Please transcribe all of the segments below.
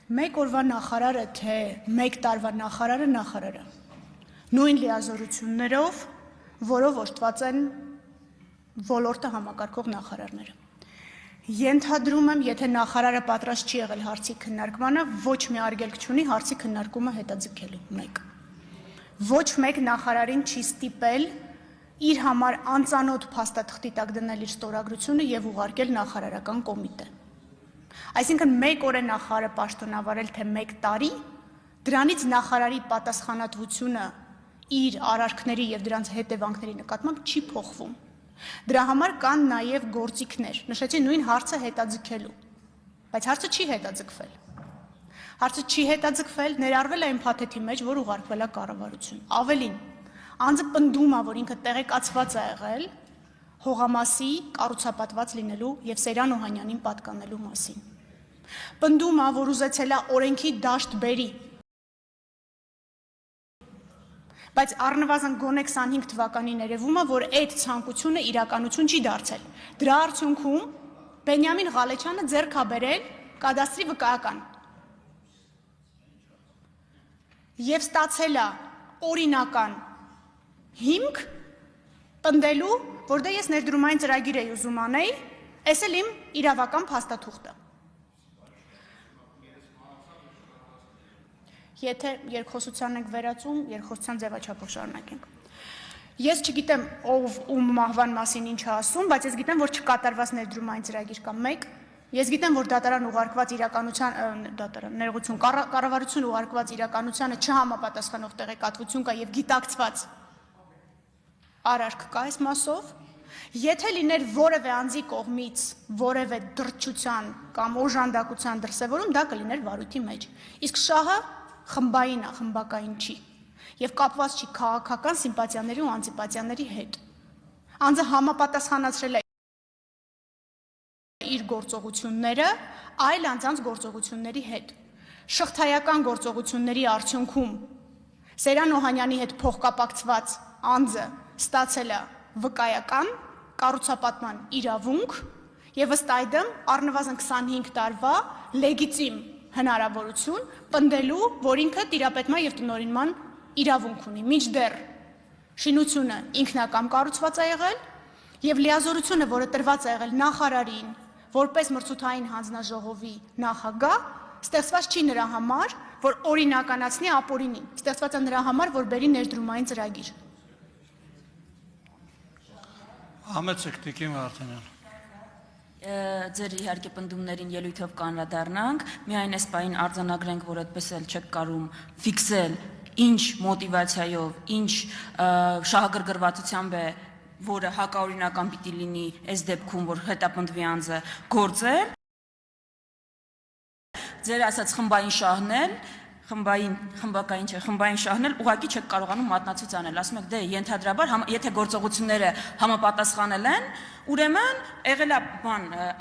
Մեկ օրվա նախարարը, թե մեկ տարվա նախարարը նույն լիազորություններով, որով օժտված են ոլորտը համակարգող նախարարները։ Ենթադրում եմ, եթե նախարարը պատրաստ չի եղել հարցի քննարկմանը, ոչ մի արգելք չունի հարցի քննարկումը հետաձգելու, մեկ։ Ոչ մեկ նախարարին չի ստիպել իր համար անծանոթ փաստաթղթի տակ դնել իր ստորագրությունը եւ ուղարկել նախարարական կոմիտե։ Այսինքն մեկ օր է նախարարը պաշտոնավարել, թե մեկ տարի, դրանից նախարարի պատասխանատվությունը իր արարքների եւ դրանց հետևանքների նկատմամբ չի փոխվում։ Դրա համար կան նաեւ գործիքներ, նշեցի նույն հարցը հետաձգելու, բայց հարցը չի հետաձգվել։ Հարցը չի հետաձգվել, ներառվել է այն փաթեթի մեջ, որ ուղարկվել է կառավարություն։ Ավելին, անձը պնդում է, որ ինքը տեղեկացված է եղել հողամասի կառուցապատված լինելու եւ Սեյրան Օհանյանին պատկանելու մասին։ Պնդում է, որ ուզեցել է օրենքի դաշտ բերի, բայց առնվազն գոնե 25 թվականին երևում է, որ այդ ցանկությունը իրականություն չի դարձել։ Դրա արդյունքում Բենյամին Ղալեչյանը ձեռք է բերել կադաստրի վկայական եւ ստացել է օրինական հիմք պնդելու, որ դե ես ներդրումային ծրագիր էի ուզում անել, էս էլ իմ իրավական փաստաթուղթը։ Եթե երկխոսության ենք վերածում, երկխոսության ձևաչափով շարունակենք։ Ես չգիտեմ ով ում մահվան մասին ինչ է ասում, բայց ես գիտեմ, որ չկատարված ներդրումային ծրագիր կա մեկ, ես գիտեմ, որ դատարան ուղարկված իրականության, ներողություն, կառավարություն ուղարկված իրականությանը չհամապատասխանող տեղեկատվություն կա եւ գիտակցված արարք կա այս մասով, եթե լիներ որևէ անձի կողմից որևէ դրդչության կամ օժանդակության դրսևորում, դա կլիներ վարույթի մեջ։ Իսկ շահը խմբային է, խմբակային չի եւ կապված չի քաղաքական սիմպաթիաների ու անտիպաթիաների հետ։ Անձը համապատասխանացրել է իր գործողությունները այլ անձանց գործողությունների հետ։ Շղթայական գործողությունների արդյունքում Սեյրան Օհանյանի հետ փոխկապակցված անձը ստացել է վկայական կառուցապատման իրավունք եւ ըստ այդմ առնվազն 25 տարվա լեգիտիմ հնարավորություն պնդելու, որ ինքը տիրապետման եւ տնօրինման իրավունք ունի։ Մինչդեռ շինությունը ինքնակամ կառուցված է եղել եւ լիազորությունը, որը տրված է եղել նախարարին, որպես մրցութային հանձնաժողովի նախագահ, ստեղծված չի նրա համար, որ օրինականացնի ապօրինին, ստեղծված է նրա համար, որ բերի ներդրումային ծրագիր։ Համեցեք Տիկին Վարդանյան։ Ձեր իհարկե պնդումներին ելույթով կանրադառնանք, միայն այս պահին արձանագրենք, որ այդպես էլ չեք կարում ֆիքսել ինչ մոտիվացիայով, ինչ շահագրգռվածությամբ է, որը հակաօրինական պիտի լինի այս դեպքում, որ հետապնդվի անձը գործել։ Ձեր ասած խմբային շահնել, խմբային շահնել ուղղակի չեք կարողանում մատնացույց անել, ասում եք դե ենթադրաբար, եթե գործողությունները համապատասխանել են, ուրեմն եղել է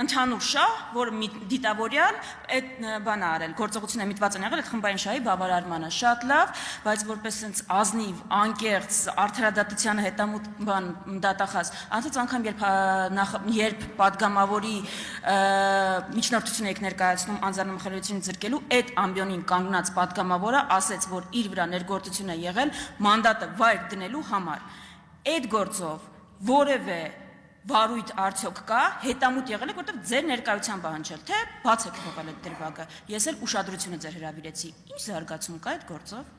ընդհանուր շահ, որ մի դիտավորյալ այդ բանը արել, գործողությունները միտված են եղել այդ խմբային շահի բավարարմանը, շատ լավ, բայց որպես sense ազնիվ, անկեղծ, արդարադատությանը հետամուտ դատախազ, անցած անգամ երբ падգամավորի միջնորդություն եք ներկայացնում անձնամխելիություն զրկելու, այդ ամբիոնին կանգնած падգամավորը ասեց, որ իր վրա ներգործություն է եղել մանդատը վայր դնելու համար։ Այդ գործով որևէ վարույթ արդյոք կա, հետամուտ եղել եք, որտեղ ձեր ներկայության պահանջել, թե բաց եք թողել այդ դրվագը։ Ես էլ ուշադրությունը ձեր հրավիրեցի։ Ինչ զարգացում կա այդ գործով։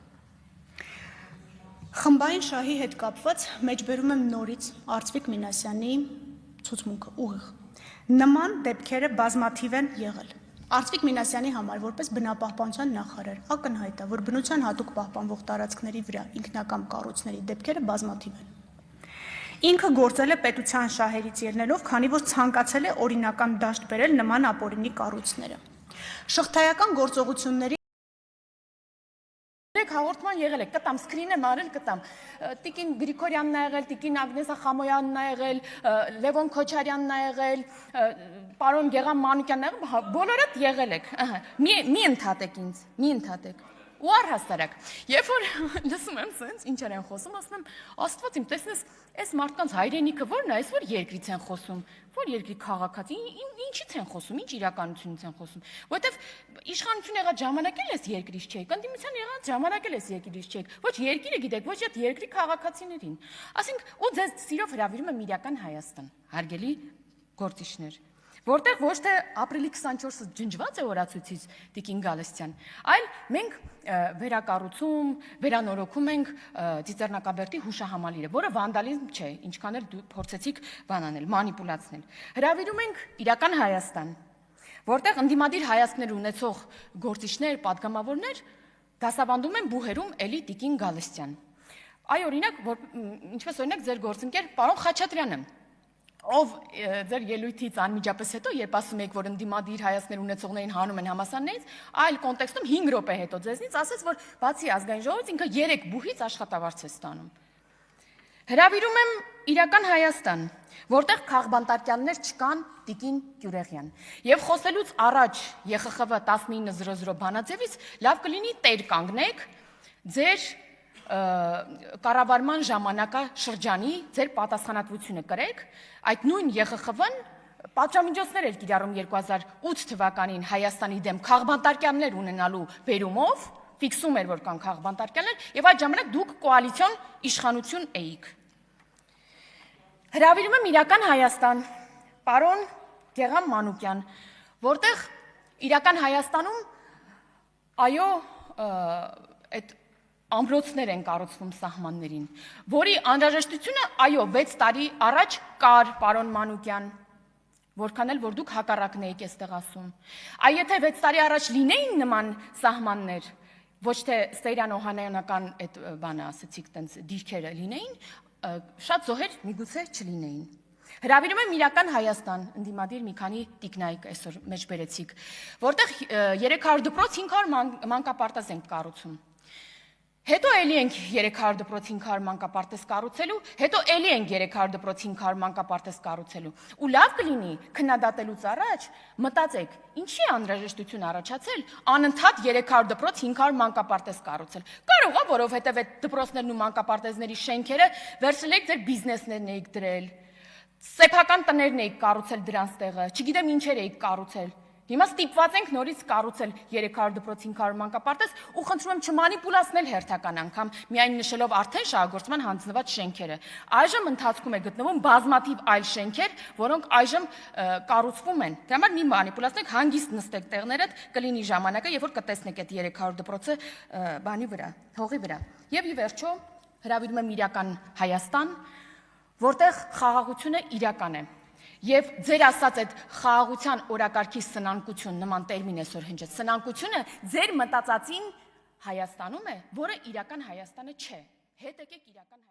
Խմբային շահի հետ կապված մեջբերում եմ նորից Արծվիկ Մինասյանի ցուցմունքը ուղիղ։ Նման դեպքերը բազմաթիվ են եղել։ Արծվիկ Մինասյանի համար որպես բնապահպանության նախարար ակնհայտ է, որ բնության հատուկ պահպանվող տարածքների վրա ինքնակամ կառույցների դեպքերը բազմաթիվ են։ Ինքը գործել է պետության շահերից ելնելով, քանի որ ցանկացել է օրինական դաշտ բերել նման ապօրինի կառույցները։ Շղթայական գործողությունների հաղորդման եղել է, կտամ, սկրին եմ արել, կտամ։ Տիկին Գրիգորյանն է եղել, տիկին Ագնեսա Խամոյանն է եղել, Լևոն Քոչարյանն է եղել, պարոն Գեղամ Մանուկյանն է եղել, բոլորդ եղել եք։ Մի ընդհատեք ինձ, մի ընդհատեք։ ու առհասարակ, երբ որ լսում եմ սենց, ինչեր են խոսում, ասում եմ, Աստված իմ, տեսնես, այս մարդկանց հայրենիքը ո՞րն է, այս որ երկրից են խոսում, որ երկրի քաղաքացի, ինչից են խոսում, ինչ իրականությունից են խոսում, որովհետև իշխանություն եղած ժամանակ էլ էս երկրից չէ, կնդիմության եղած ժամանակ էլ էս երկրից չէ, ոչ երկիրը գիտեք, ոչ այդ երկրի քաղաքացիներին։ Ասենք, ու ձեզ սիրով հրավիրում եմ իրական Հայաստան, հարգելի գործիչներ, որտեղ ոչ թե ապրիլի 24-ը ջնջված է օրացույցից Տիկին Գալստյան, այլ մենք վերակառուցում, վերանորոգում ենք Ծիծեռնակաբերդի հուշահամալիրը, որը վանդալիզմ չէ, ինչքան էլ դու փորձեցիք բանանել, մանիպուլացնել։ Հրավիրում ենք իրական Հայաստան, որտեղ ընդդիմադիր հայացքներ ունեցող գործիչներ, падգամավորներ դասավանդում են բուհերում էլի Տիկին Գալստյան։ Այ օրինակ, ինչպես օրինակ ձեր գործընկեր պարոն Խաչատրյանը, ով ձեր ելույթից անմիջապես հետո, երբ ասում եք, որ ընդդիմադիր հայացքներ ունեցողներին հանում են համասաններից, այլ կոնտեքստում 5 րոպե հետո ձեզնից ասեց, որ բացի ազգային ժողովից ինքը 3 բուհից աշխատավարձ է ստանում։ Հրավիրում եմ իրական Հայաստան, որտեղ քաղբանտարկյաններ չկան Տիկին Գյուրեղյան։ Եվ խոսելուց առաջ ԵԽԽՎ 1900 բանաձևից լավ կլինի տեր կանգնեք ձեր կառավարման ժամանակաշրջանի ձեր պատասխանատվությունը կրեք, այդ նույն ԵԽԽՎ-ն պատժամիջոցներ էր կիրառում 2008 թվականին Հայաստանի դեմ քաղբանտարկյաններ ունենալու բերումով, ֆիքսում էր, որ կան քաղբանտարկյաններ, եւ այդ ժամանակ դուք կոալիցիոն իշխանություն էիք։ Հրավիրում եմ իրական Հայաստան, պարոն Գեղամ Մանուկյան, որտեղ իրական Հայաստանում այո, այդ ամրոցներ են կառուցվում սահմաններին, որի անհրաժեշտությունը, այո, 6 տարի առաջ կար, պարոն Մանուկյան, որքան էլ որ դուք հակառակն եք այստեղ ասում։ Այ եթե 6 տարի առաջ լինեին նման սահմաններ, ոչ թե Սեյրան Օհանյանական այդ բանը ասեցիք, տենց դիրքերը լինեին, շատ զոհեր միգուցե չլինեին։ Հրավիրում եմ իրական Հայաստան, ընդդիմադիր մի քանի տիկնայք այսօր մեջ բերեցիք, որտեղ 300 դպրոց 500 մանկապարտեզ ենք կառուցում։ Հետո էլի ենք 300 դպրոց 500 մանկապարտեզ կառուցելու, հետո էլի ենք 300 դպրոց 500 մանկապարտեզ կառուցելու։ Ու լավ կլինի քննադատելուց առաջ մտածեք, ինչի անհրաժեշտություն առաջացել անընդհատ 300 դպրոց 500 մանկապարտեզ կառուցել։ Կարող է, որովհետև այդ դպրոցներն ու մանկապարտեզների շենքերը վերցրել եք ձեր բիզնեսներն եք դրել, սեփական տներն եք կառուցել դրանց տեղը, չգիտեմ ինչեր եք կառուցել։ Հիմա ստիպված ենք նորից կառուցել 300 դպրոց 500 մանկապարտեզ ու խնդրում եմ չմանիպուլացնել հերթական անգամ, միայն նշելով արդեն շահագործման հանձնված շենքերը։ Այժմ ընթացքում է գտնվում բազմաթիվ այլ շենքեր, որոնք այժմ կառուցվում են։ Դրա համար մի մանիպուլացնեք, հանգիստ նստեք տեղներդ, կլինի ժամանակը, երբ որ կտեսնեք այդ 300 դպրոցը բանի վրա, հողի վրա։ Եվ ի վերջո հրավիրում եմ իրական Հայաստան, որտեղ խաղաղությունը իրական է։ Եվ ձեր ասած այդ խաղաղության օրակարգի սնանկություն նման տերմին այսօր հնչեց, սնանկությունը ձեր մտածածին Հայաստանում է, որը իրական Հայաստանը չէ։ Հետ եկեք իրական